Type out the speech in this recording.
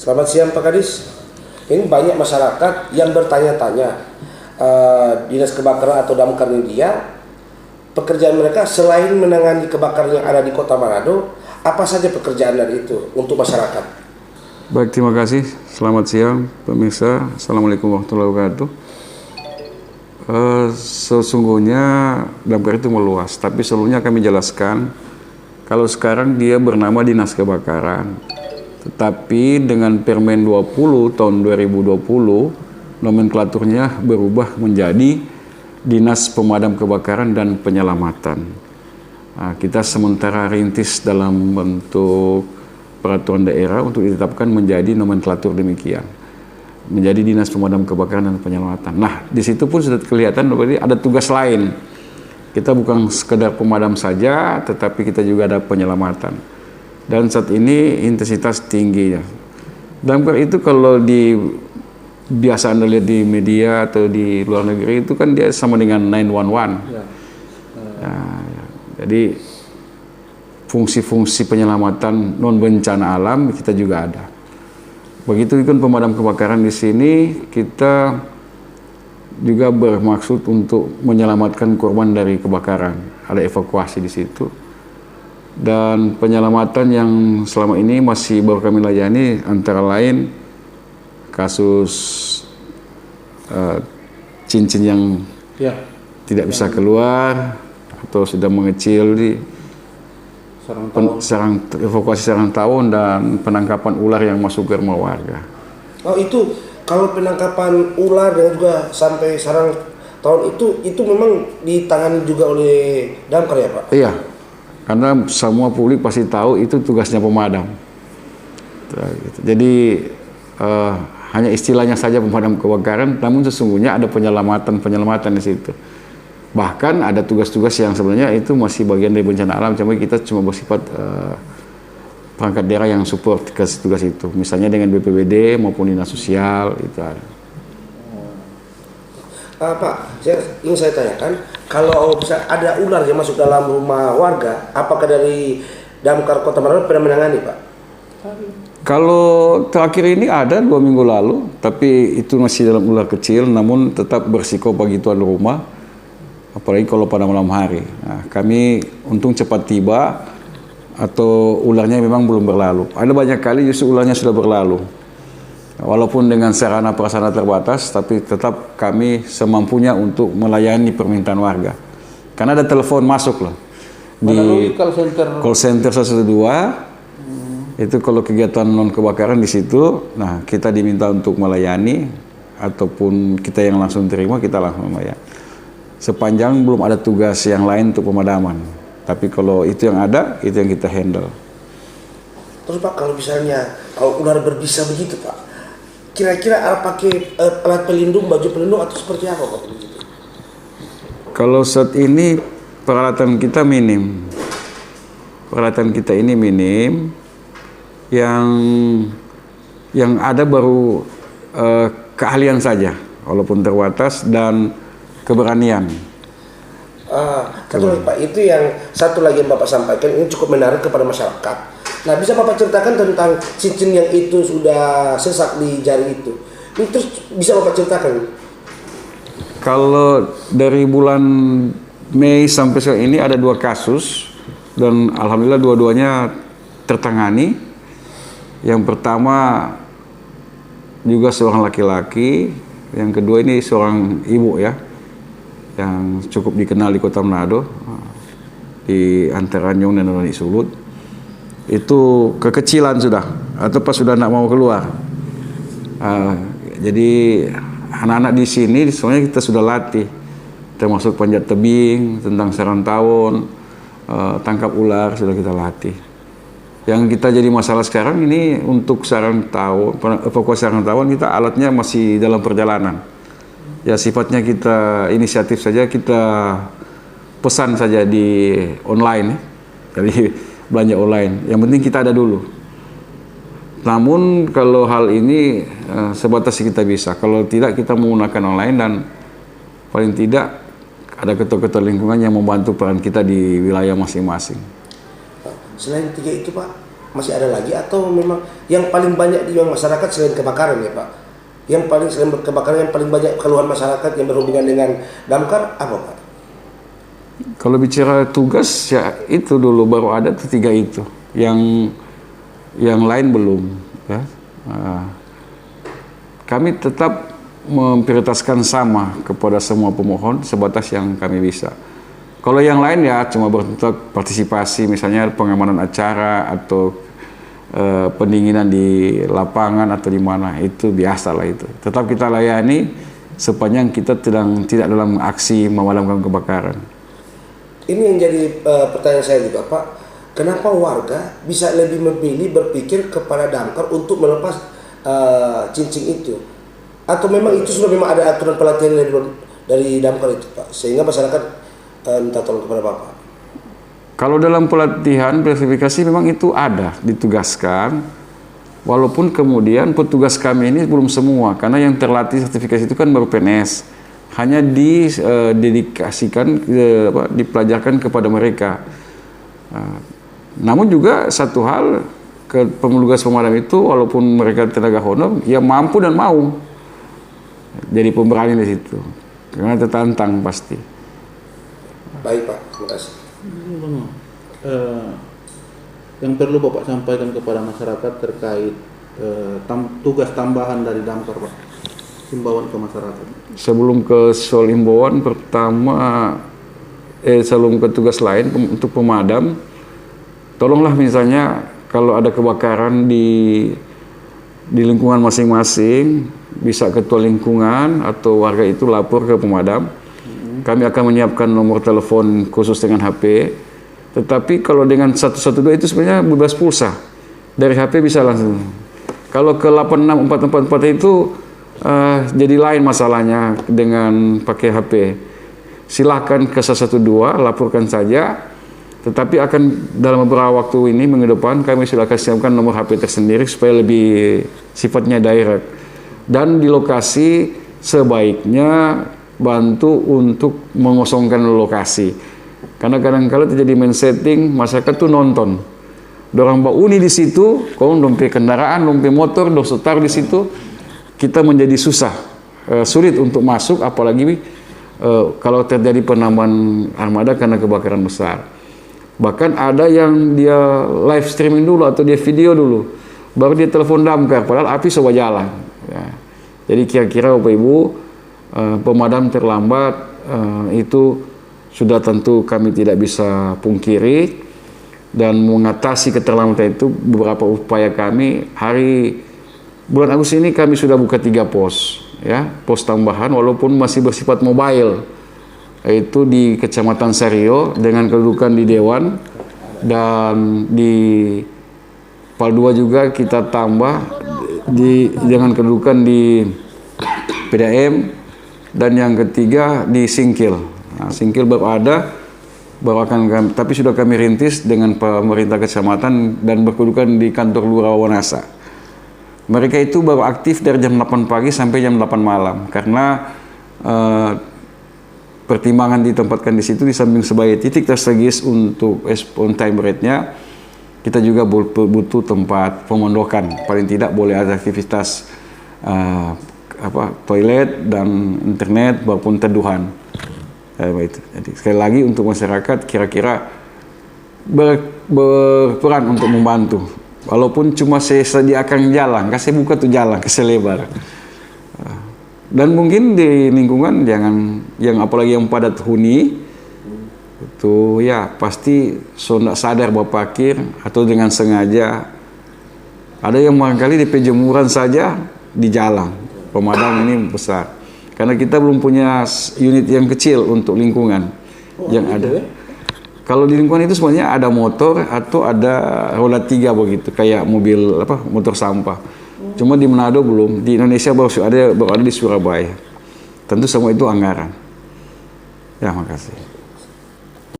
Selamat siang Pak Kadis. Ini banyak masyarakat yang bertanya-tanya, dinas kebakaran atau damkar media, pekerjaan mereka selain menangani kebakaran yang ada di Kota Manado, apa saja pekerjaan dari itu untuk masyarakat? Baik, terima kasih. Selamat siang pemirsa. Assalamualaikum warahmatullahi wabarakatuh. Sesungguhnya damkar itu meluas, tapi sebelumnya kami jelaskan kalau sekarang dia bernama Dinas Kebakaran, tetapi dengan Permen 20 tahun 2020 nomenklaturnya berubah menjadi Dinas Pemadam Kebakaran dan Penyelamatan. Kita sementara rintis dalam bentuk peraturan daerah untuk ditetapkan menjadi nomenklatur demikian, menjadi Dinas Pemadam Kebakaran dan Penyelamatan. Nah, di situ pun sudah kelihatan berarti ada tugas lain. Kita bukan sekedar pemadam saja, tetapi kita juga ada penyelamatan. Dan saat ini intensitas tingginya. Damkar itu kalau biasa Anda lihat di media atau di luar negeri itu kan dia sama dengan 911. Ya. Jadi fungsi-fungsi penyelamatan non bencana alam kita juga ada. Begitu kan pemadam kebakaran di sini kita juga bermaksud untuk menyelamatkan korban dari kebakaran. Ada evakuasi di situ. Dan penyelamatan yang selama ini masih baru kami layani antara lain kasus cincin yang tidak bisa keluar atau sudah mengecil di evakuasi sarang tawon dan penangkapan ular yang masuk ke rumah warga. Oh, itu kalau penangkapan ular dan juga sampai sarang tawon itu memang ditangani juga oleh damkar ya Pak? Iya, karena semua publik pasti tahu itu tugasnya pemadam. Jadi hanya istilahnya saja pemadam kebakaran, namun sesungguhnya ada penyelamatan di situ. Bahkan ada tugas-tugas yang sebenarnya itu masih bagian dari bencana alam, cuma kita cuma bersifat perangkat daerah yang support tugas itu, misalnya dengan BPBD maupun dinas sosial itu ada. Pak, ingin saya tanyakan, kalau bisa ada ular yang masuk dalam rumah warga, apakah dari damkar Kota Manado pernah menangani Pak? Kalau terakhir ini ada 2 minggu lalu, tapi itu masih dalam ular kecil, namun tetap bersiko bagi tuan rumah, apalagi kalau pada malam hari. Nah, kami untung cepat tiba, atau ularnya memang belum berlalu. Ada banyak kali justru ularnya sudah berlalu. Walaupun dengan sarana prasarana terbatas, tapi tetap kami semampunya untuk melayani permintaan warga. Karena ada telepon masuk loh. Di call center 112, itu kalau kegiatan non kebakaran di situ, nah kita diminta untuk melayani, ataupun kita yang langsung terima, kita langsung melayani. Sepanjang belum ada tugas yang lain untuk pemadaman. Tapi kalau itu yang ada, itu yang kita handle. Terus Pak, kalau misalnya kalau ular berbisa begitu Pak, kira-kira pakai alat pelindung, baju pelindung atau seperti apa Pak? Kalau saat ini peralatan kita minim. Peralatan kita ini minim. Yang ada baru keahlian saja, walaupun terbatas, dan keberanian. Pak, itu yang satu lagi yang Bapak sampaikan ini cukup menarik kepada masyarakat. Nah, bisa Bapak ceritakan tentang cincin yang itu sudah sesak di jari itu? Ini terus bisa Bapak ceritakan? Kalau dari bulan Mei sampai sekarang ini ada 2 kasus, dan alhamdulillah dua-duanya tertangani. Yang pertama juga seorang laki-laki, yang kedua ini seorang ibu ya, yang cukup dikenal di Kota Manado, di antara Anyong dan Noni Sulut. Itu kekecilan sudah, atau pas sudah nak mau keluar. Jadi anak-anak di sini sebenarnya kita sudah latih, termasuk panjat tebing, tentang sarang tawon, tangkap ular sudah kita latih. Yang kita jadi masalah sekarang ini untuk sarang tawon, evakuasi sarang tawon, kita alatnya masih dalam perjalanan. Ya sifatnya kita inisiatif saja, kita pesan saja di online, jadi belanja online. Yang penting kita ada dulu. Namun kalau hal ini sebatas kita bisa. Kalau tidak kita menggunakan online, dan paling tidak ada ketua-ketua lingkungan yang membantu peran kita di wilayah masing-masing. Selain 3 itu Pak, masih ada lagi atau memang yang paling banyak di masyarakat selain kebakaran ya Pak? Yang paling selain kebakaran yang paling banyak keluhan masyarakat yang berhubungan dengan damkar apa Pak? Kalau bicara tugas ya itu dulu baru ada tuh 3 itu, yang lain belum. Ya. Kami tetap memprioritaskan sama kepada semua pemohon sebatas yang kami bisa. Kalau yang lain ya cuma bentuk partisipasi, misalnya pengamanan acara atau pendinginan di lapangan atau di mana, itu biasa lah itu. Tetap kita layani sepanjang kita tidak dalam aksi memadamkan kebakaran. Ini yang jadi pertanyaan saya juga Pak, kenapa warga bisa lebih memilih berpikir kepada damkar untuk melepas cincin itu? Atau memang itu sudah memang ada aturan pelatihan dari damkar itu Pak, sehingga masyarakat minta tolong kepada Bapak? Kalau dalam pelatihan verifikasi memang itu ada ditugaskan, walaupun kemudian petugas kami ini belum semua, karena yang terlatih sertifikasi itu kan baru PNS, hanya didedikasikan, dipelajarkan kepada mereka. Namun juga satu hal, petugas pemadam itu walaupun mereka tenaga honor, ya mampu dan mau jadi pemberani di situ, karena tertantang pasti. Baik Pak, terima kasih. Yang perlu Bapak sampaikan kepada masyarakat terkait tugas tambahan dari damkar Pak, himbauan ke masyarakat. Sebelum ke soal himbauan, pertama sebelum ke tugas lain untuk pemadam, tolonglah misalnya kalau ada kebakaran di lingkungan masing-masing, bisa ketua lingkungan atau warga itu lapor ke pemadam. Kami akan menyiapkan nomor telepon khusus dengan HP. Tetapi kalau dengan 112 itu sebenarnya bebas pulsa. Dari HP bisa langsung. Kalau ke 86444 itu jadi lain masalahnya dengan pakai HP. Silakan ke 112, laporkan saja. Tetapi akan dalam beberapa waktu ini minggu depan kami sudah akan siapkan nomor HP tersendiri supaya lebih sifatnya direct. Dan di lokasi sebaiknya bantu untuk mengosongkan lokasi, karena kadang-kala terjadi main setting, masyarakat tuh nonton, dorang bawa uni di situ, kau dompet kendaraan, dompet motor, dompet taruh di situ, kita menjadi susah, sulit untuk masuk, apalagi kalau terjadi penambahan armada karena kebakaran besar. Bahkan ada yang dia live streaming dulu atau dia video dulu, baru dia telepon damkar, padahal api sudah jalan. Ya. Jadi kira-kira Bapak Ibu, pemadam terlambat itu sudah tentu kami tidak bisa pungkiri, dan mengatasi keterlambatan itu beberapa upaya kami. Bulan Agustus ini kami sudah buka 3 pos, ya, pos tambahan walaupun masih bersifat mobile, yaitu di Kecamatan Sario dengan kedudukan di Dewan, dan di Pal 2 juga kita tambah dengan kedudukan di PDAM. Dan yang ketiga di Singkil. Nah, Singkil baru akan kami, tapi sudah kami rintis dengan pemerintah kecamatan dan berkedudukan di kantor Lurah Wanasa. Mereka itu baru aktif dari jam 8 pagi sampai jam 8 malam karena pertimbangan ditempatkan di situ, di samping sebagai titik strategis untuk on time rate-nya, kita juga butuh tempat pemondokan. Paling tidak boleh ada aktivitas toilet dan internet maupun teduhan. Itu. Jadi sekali lagi untuk masyarakat kira-kira berperan untuk membantu, walaupun cuma saya sediakan jalan, kasih buka tuh jalan kasih lebar. Dan mungkin di lingkungan yang apalagi yang padat huni itu ya pasti tidak sadar bahwa parkir atau dengan sengaja ada yang barangkali di penjemuran saja di jalan. Pemadam ini besar, karena kita belum punya unit yang kecil untuk lingkungan yang ada. Kalau di lingkungan itu sebenarnya ada motor atau ada roda 3 begitu, kayak mobil motor sampah. Cuma di Manado belum, di Indonesia baru ada di Surabaya. Tentu semua itu anggaran. Ya, makasih.